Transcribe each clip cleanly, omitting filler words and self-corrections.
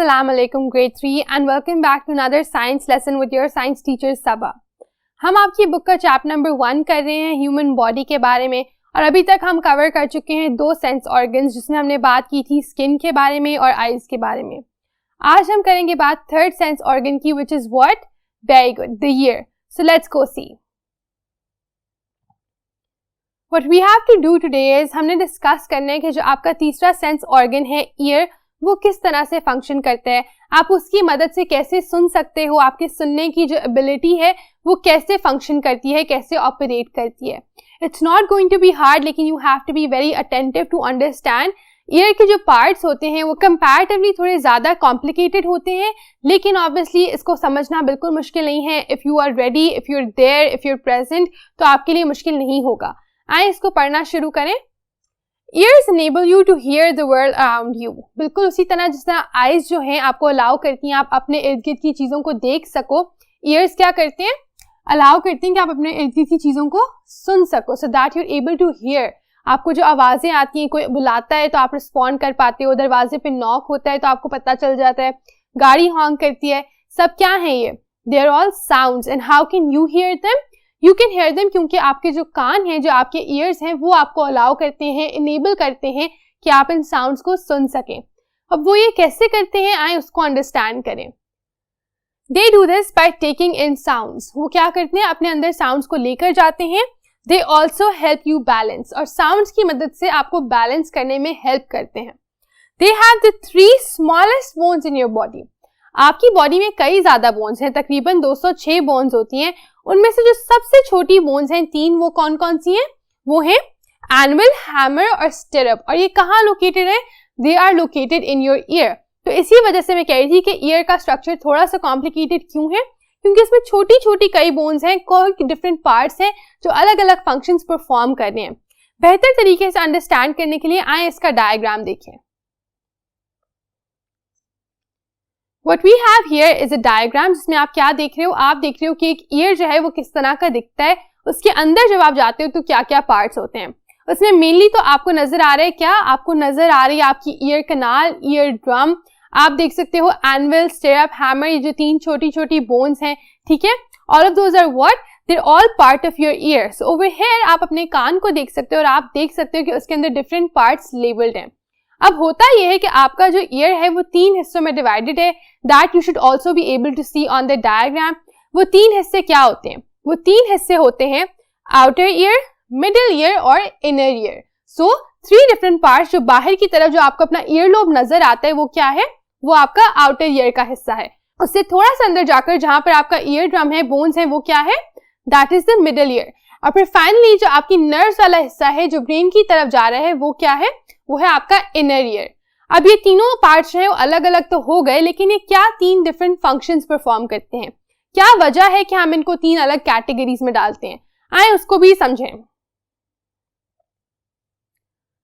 Assalamu alaikum grade 3 and welcome back to another science lesson with your science teacher Sabah। हम आपकी book का chapter number 1 कर रहे हैं ह्यूमन बॉडी के बारे में और अभी तक हम कवर कर चुके हैं 2 सेंस ऑर्गन्स जिसमें हमने बात की थी स्किन के बारे में और आईज के बारे में। आज हम करेंगे बात थर्ड सेंस ऑर्गन की which is what? Very good, the ear. So let's go see. What we have to do today is हमने डिस्कस करना है कि जो आपका तीसरा सेंस ऑर्गन है ईयर, वो किस तरह से फंक्शन करता है, आप उसकी मदद से कैसे सुन सकते हो, आपके सुनने की जो एबिलिटी है वो कैसे फंक्शन करती है, कैसे ऑपरेट करती है। It's not going to be hard, लेकिन you have to be very attentive to understand. Ear के जो पार्ट्स होते हैं वो कंपैरेटिवली थोड़े ज़्यादा कॉम्प्लिकेटेड होते हैं, लेकिन ऑब्वियसली इसको समझना बिल्कुल मुश्किल नहीं है। If you are ready, if you are there, if you are present, तो आपके लिए मुश्किल नहीं होगा। आइए इसको पढ़ना शुरू करें। Ears enable you to hear the world around you। बिल्कुल उसी तरह जिस तरह आईज जो हैं आपको अलाउ करती हैं आप अपने इर्द गिर्द की चीज़ों को देख सको, ईयर्स क्या करते हैं? अलाउ करते हैं कि आप अपने इर्द गिर्द की चीज़ों को सुन सको, so that you are able to hear. आपको जो आवाज़ें आती हैं, कोई बुलाता है तो आप रिस्पॉन्ड कर पाते हो, दरवाजे पे नॉक होता है तो आपको पता चल जाता है, गाड़ी हॉन्क करती है, सब क्या है ये? They are all sounds. And how can you hear them? You can hear them क्योंकि आपके जो कान हैं, जो आपके ईयर्स हैं, वो आपको अलाउ करते हैं, इनेबल करते हैं कि आप इन साउंड्स को सुन सकें। अब वो ये कैसे करते हैं, आए उसको अंडरस्टैंड करें। They do this by taking in sounds. वो क्या करते हैं? अपने अंदर साउंड्स को लेकर जाते हैं। They also help you balance, और साउंड्स की मदद से आपको बैलेंस करने में हेल्प करते हैं। They have the 3 smallest bones in your body. आपकी बॉडी में कई ज्यादा बोन्स हैं, तकरीबन 206 बोन्स होती हैं। उनमें से जो सबसे छोटी बोन्स हैं 3, वो कौन कौन सी हैं? वो है एनुअल, हैमर और स्टिरअप। और ये कहाँ लोकेटेड है? They are located in your ear. तो इसी वजह से मैं कह रही थी कि ईयर का स्ट्रक्चर थोड़ा सा कॉम्प्लिकेटेड क्यों है, क्योंकि इसमें छोटी छोटी कई बोन्स हैं, कोई डिफरेंट पार्ट्स हैं जो अलग अलग फंक्शंस परफॉर्म कर रहे हैं। बेहतर तरीके से अंडरस्टैंड करने के लिए आए इसका डायग्राम देखें। What we have here is a diagram जिसमें आप क्या देख रहे हो? आप देख रहे हो कि एक ईयर जो है वो किस तरह का दिखता है, उसके अंदर जब आप जाते हो तो क्या क्या पार्ट्स होते हैं। उसमें मेनली तो आपको नजर आ रहा है, क्या आपको नजर आ रही है? आपकी ईयर कनाल, ईयर ड्रम, आप देख सकते हो एनुअल, स्टिरअप, हैमर, ये जो 3 छोटी छोटी बोन्स हैं, ठीक है। All of those are what? They are all part of your ear. So over here आप अपने कान को देख सकते हो और आप देख सकते हो कि उसके अंदर डिफरेंट पार्ट्स लेबल्ड हैं। अब होता यह है कि आपका जो ईयर है वो 3 हिस्सों में डिवाइडेड है, that you should also be able to see on the diagram. वो 3 हिस्से क्या होते हैं? वो 3 हिस्से होते हैं आउटर ईयर, मिडिल ईयर और इनर ईयर। सो 3 डिफरेंट पार्ट्स। जो बाहर की तरफ जो आपको अपना ईयर लोब नजर आता है वो क्या है? वो आपका आउटर ईयर का हिस्सा है। उससे थोड़ा सा अंदर जाकर जहां पर आपका ईयर ड्रम है, बोन्स है, वो क्या है? That is the middle year. और फिर फाइनली जो आपकी नर्व्स वाला हिस्सा है जो ब्रेन की तरफ जा रहा है, वो क्या है? वो है आपका इनर ईयर। अब ये तीनों पार्ट्स हैं वो अलग अलग तो हो गए, लेकिन ये क्या 3 डिफरेंट फंक्शंस परफॉर्म करते हैं? क्या वजह है कि हम इनको 3 अलग कैटेगरीज में डालते हैं? आए उसको भी समझें।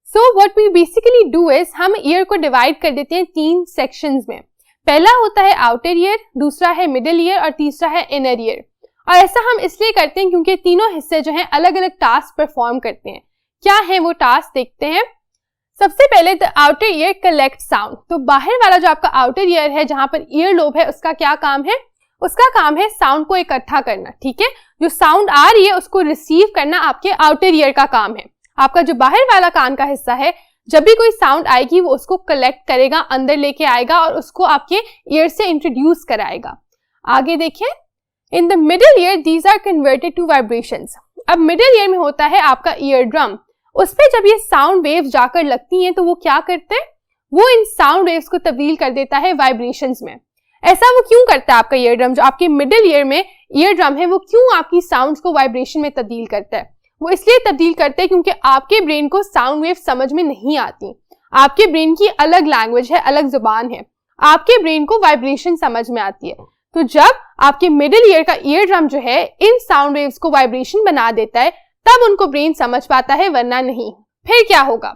So what we basically do is हम ईयर को डिवाइड कर देते हैं 3 सेक्शंस में। पहला होता है आउटर ईयर, दूसरा है मिडिल ईयर और तीसरा है इनर ईयर। और ऐसा हम इसलिए करते हैं क्योंकि तीनों हिस्से जो हैं अलग अलग टास्क परफॉर्म करते हैं। क्या है वो टास्क? देखते हैं। सबसे पहले the outer year collect sound. तो बाहर वाला जो आपका आउटर ईयर है जहां पर ईयर लोब है, उसका क्या काम है? उसका काम है साउंड को इकट्ठा करना, ठीक है। जो साउंड आ रही है उसको रिसीव करना आपके आउटर ईयर का काम है। आपका जो बाहर वाला कान का हिस्सा है, जब भी कोई साउंड आएगी वो उसको कलेक्ट करेगा, अंदर लेके आएगा और उसको आपके ईयर से इंट्रोड्यूस कराएगा। आगे देखिए, in the middle ear these are converted to vibrations. अब मिडिल ईयर में होता है आपका ईयर ड्रम। उस पे जब ये साउंड वेव्स जाकर लगती हैं तो वो क्या करते हैं? वो इन साउंड वेव्स को तब्दील कर देता है वाइब्रेशंस में। ऐसा वो क्यों करता है? आपका ईयर ड्रम जो आपके मिडिल ईयर में ईयर ड्रम है, वो क्यों आपकी साउंड्स को वाइब्रेशन में तब्दील करता है? वो इसलिए तब्दील करते हैं क्योंकि आपके ब्रेन को साउंड वेव समझ में नहीं आती। आपके ब्रेन की अलग लैंग्वेज है, अलग जुबान है। आपके ब्रेन को वाइब्रेशन समझ में आती है। तो जब आपके मिडिल ईयर का ईयर ड्रम जो है इन साउंड वेव्स को वाइब्रेशन बना देता है, तब उनको ब्रेन समझ पाता है, वरना नहीं। फिर क्या होगा?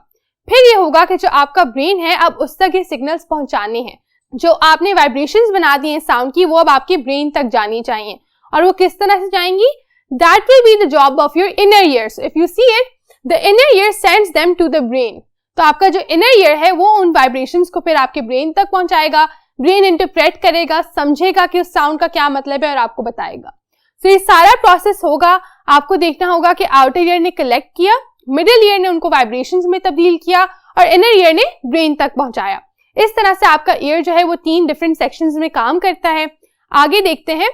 फिर ये होगा कि जो आपका ब्रेन है अब उस तक ये सिग्नल्स पहुंचाने हैं। जो आपने वाइब्रेशंस बना दी हैं साउंड की, वो अब आपके ब्रेन तक जानी चाहिए। और वो किस तरह से जाएंगी? That will be the job of your inner ear. If you see it, the inner ear sends them to the brain. तो आपका जो इनर ईयर है वो उन वाइब्रेशंस को फिर आपके ब्रेन तक पहुंचाएगा। ब्रेन इंटरप्रेट करेगा, समझेगा कि उस साउंड का क्या मतलब है और आपको बताएगा। तो ये सारा प्रोसेस होगा, आपको देखना होगा कि आउटर ईयर ने कलेक्ट किया, मिडिल ईयर ने उनको वाइब्रेशंस में तब्दील किया और इनर ईयर ने ब्रेन तक पहुंचाया। इस तरह से आपका ईयर जो है वो 3 डिफरेंट सेक्शंस में काम करता है। आगे देखते हैं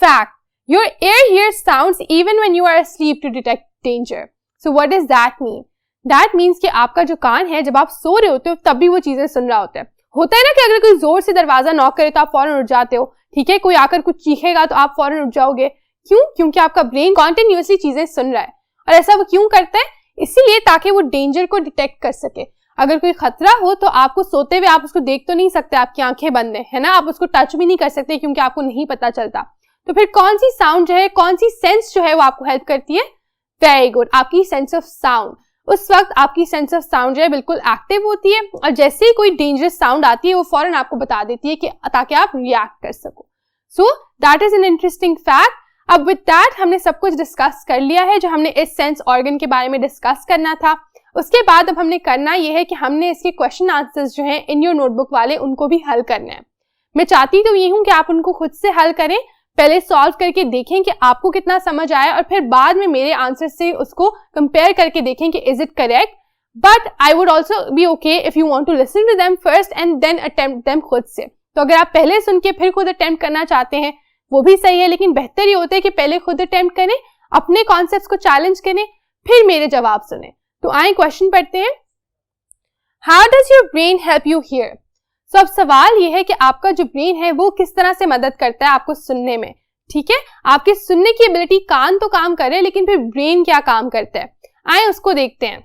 fact, your ear hears sounds even when you are asleep to detect danger. So what does that mean? That means कि आपका जो कान है जब आप सो रहे होते हो तब भी वो चीजें सुन रहा होता है ना कि अगर कोई जोर से दरवाजा नॉक करे तो आप फौरन उठ जाते हो, ठीक है, कोई आकर कुछ चीखेगा तो आप फौरन उठ जाओगे। क्यों? क्योंकि आपका ब्रेन कॉन्टिन्यूसली चीजें सुन रहा है। और ऐसा वो क्यों करता है? इसीलिए ताकि वो डेंजर को डिटेक्ट कर सके। अगर कोई खतरा हो तो आपको सोते हुए आप उसको देख तो नहीं सकते, आपकी आंखें बंद है ना, आप उसको टच भी नहीं कर सकते क्योंकि आपको नहीं पता चलता। तो फिर कौन सी साउंड जो है, कौन सी सेंस जो है वो आपको हेल्प करती है? वेरी गुड, आपकी सेंस ऑफ साउंड। उस वक्त आपकी सेंस ऑफ साउंड जो है बिल्कुल एक्टिव होती है और जैसे ही कोई डेंजरस साउंड आती है वो फौरन आपको बता देती है कि ताकि आप रिएक्ट कर सको। So that is an interesting fact. अब विद दैट हमने सब कुछ डिस्कस कर लिया है जो हमने इस सेंस ऑर्गन के बारे में डिस्कस करना था। उसके बाद अब हमने करना यह है कि हमने इसके क्वेश्चन आंसर्स जो हैं इन योर नोटबुक वाले उनको भी हल करना है। मैं चाहती तो ये हूं कि आप उनको खुद से हल करें, पहले सॉल्व करके देखें कि आपको कितना समझ आया और फिर बाद में मेरे आंसर से उसको कंपेयर करके देखें कि is it correct. But I would also be okay if you want to listen to them first and then attempt them खुद से। तो अगर आप पहले सुन के फिर खुद अटेम्प्ट करना चाहते हैं वो भी सही है, लेकिन बेहतर ये होता है कि पहले खुद अटेम्प्ट करें, अपने कॉन्सेप्ट्स को चैलेंज करें, फिर मेरे जवाब सुने। तो आए क्वेश्चन पढ़ते हैं। How does your brain help you here? तो अब सवाल ये है कि आपका जो ब्रेन है वो किस तरह से मदद करता है आपको सुनने में। ठीक है, आपके सुनने की एबिलिटी, कान तो काम करे लेकिन फिर ब्रेन क्या काम करता है, आए उसको देखते हैं।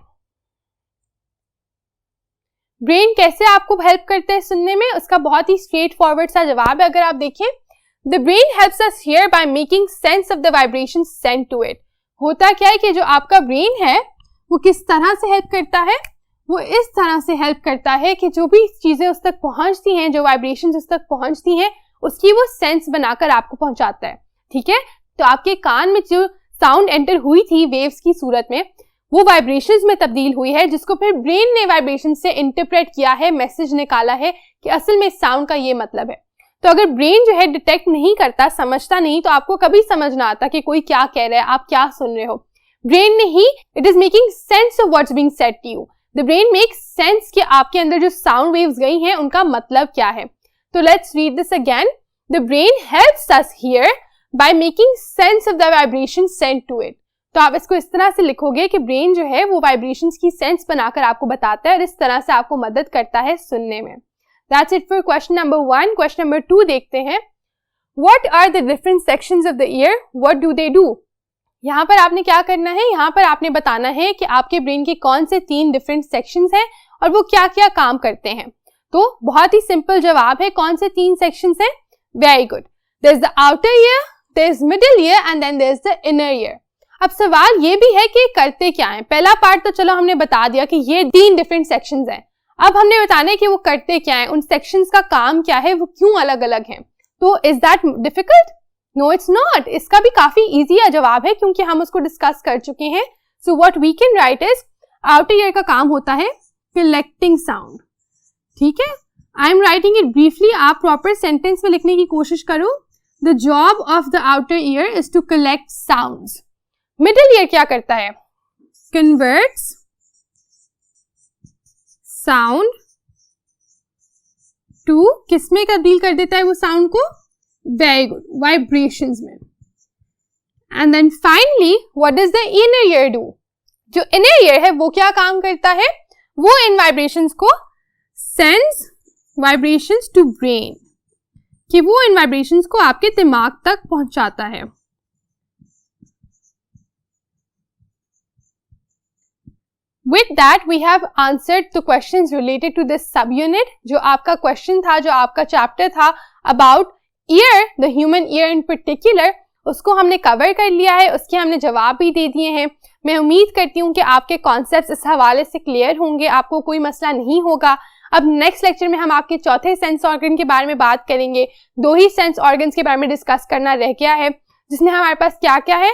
ब्रेन कैसे आपको हेल्प करता है सुनने में, उसका बहुत ही स्ट्रेट फॉरवर्ड सा जवाब है। अगर आप देखें, the brain helps us hear by making sense of the vibration sent to it. होता क्या है कि जो आपका ब्रेन है वो किस तरह से हेल्प करता है, वो इस तरह से हेल्प करता है कि जो भी चीजें उस तक पहुंचती हैं, जो वाइब्रेशंस उस तक पहुंचती हैं, उसकी वो सेंस बनाकर आपको पहुंचाता है। ठीक है, तो आपके कान में जो साउंड एंटर हुई थी वेव्स की सूरत में, वो वाइब्रेशंस में तब्दील हुई है, जिसको फिर ब्रेन ने वाइब्रेशन से इंटरप्रेट किया है, मैसेज निकाला है कि असल में साउंड का ये मतलब है। तो अगर ब्रेन जो है डिटेक्ट नहीं करता, समझता नहीं, तो आपको कभी समझ ना आता कि कोई क्या कह रहा है, आप क्या सुन रहे हो। ब्रेन ने ही, it is making sense of what's being said to you. The brain makes sense कि आपके अंदर जो साउंड वेव्स गई हैं उनका मतलब क्या है। तो let's read this again. The brain helps us hear by making sense of the vibration sent to it. तो आप इसको इस तरह से लिखोगे कि ब्रेन जो है वो वाइब्रेशंस की सेंस बनाकर आपको बताता है और इस तरह से आपको मदद करता है सुनने में। That's it for question number 1. Question number 2 देखते हैं। What are the different sections of the ear? What do they do? यहाँ पर आपने क्या करना है, यहाँ पर आपने बताना है कि आपके ब्रेन के कौन से 3 डिफरेंट सेक्शंस हैं और वो क्या क्या काम करते हैं। तो बहुत ही सिंपल जवाब है, कौन से 3 सेक्शंस हैं? Very good, there is the outer ear, there is middle ear and then there is the inner ear. अब सवाल ये भी है कि करते क्या है। पहला पार्ट तो चलो हमने बता दिया कि ये 3 डिफरेंट सेक्शंस हैं। अब हमने बताना है कि वो करते क्या है, उन सेक्शंस का काम क्या है, वो क्यों अलग अलग हैं। तो is that difficult? No it's not. इसका भी काफी इजी जवाब है क्योंकि हम उसको डिस्कस कर चुके हैं। So what we can write is, outer ear का काम होता है कलेक्टिंग साउंड। ठीक है, I am writing it briefly, आप प्रॉपर सेंटेंस में लिखने की कोशिश करो। The job of the outer ear is to collect sounds. Middle ear क्या करता है? कन्वर्ट्स साउंड टू, किसमें तब्दील कर देता है वो साउंड को? वेरी गुड, वाइब्रेशंस में। And then finally what does the inner ear do? जो इनर ईयर है वो क्या काम करता है? वो इन वाइब्रेशंस को सेंस वाइब्रेशंस टू ब्रेन, कि वो इन वाइब्रेशंस को आपके दिमाग तक पहुंचाता है। With that, we have answered the questions related to this subunit. जो आपका क्वेश्चन था, जो आपका चैप्टर था about ear, the human ear in particular, उसको हमने कवर कर लिया है, उसके हमने जवाब भी दे दिए हैं। मैं उम्मीद करती हूँ कि आपके कॉन्सेप्ट्स इस हवाले से क्लियर होंगे, आपको कोई मसला नहीं होगा। अब नेक्स्ट लेक्चर में हम आपके चौथे सेंस ऑर्गन के बारे में बात करेंगे। 2 ही सेंस ऑर्गन्स के बारे में डिस्कस करना रह गया है, जिसमें हमारे पास क्या क्या है?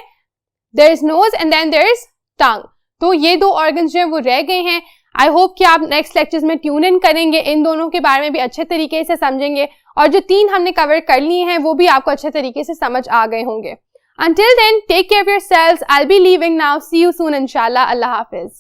There is nose and then there is tongue. तो ये 2 ऑर्गन्स जो है वो रह गए हैं। आई होप कि आप नेक्स्ट लेक्चर्स में ट्यून इन करेंगे, इन दोनों के बारे में भी अच्छे तरीके से समझेंगे और जो 3 हमने कवर कर लिए हैं वो भी आपको अच्छे तरीके से समझ आ गए होंगे। Until then, take care of yourselves. I'll be leaving now. See you soon, inshallah. Allah Hafiz.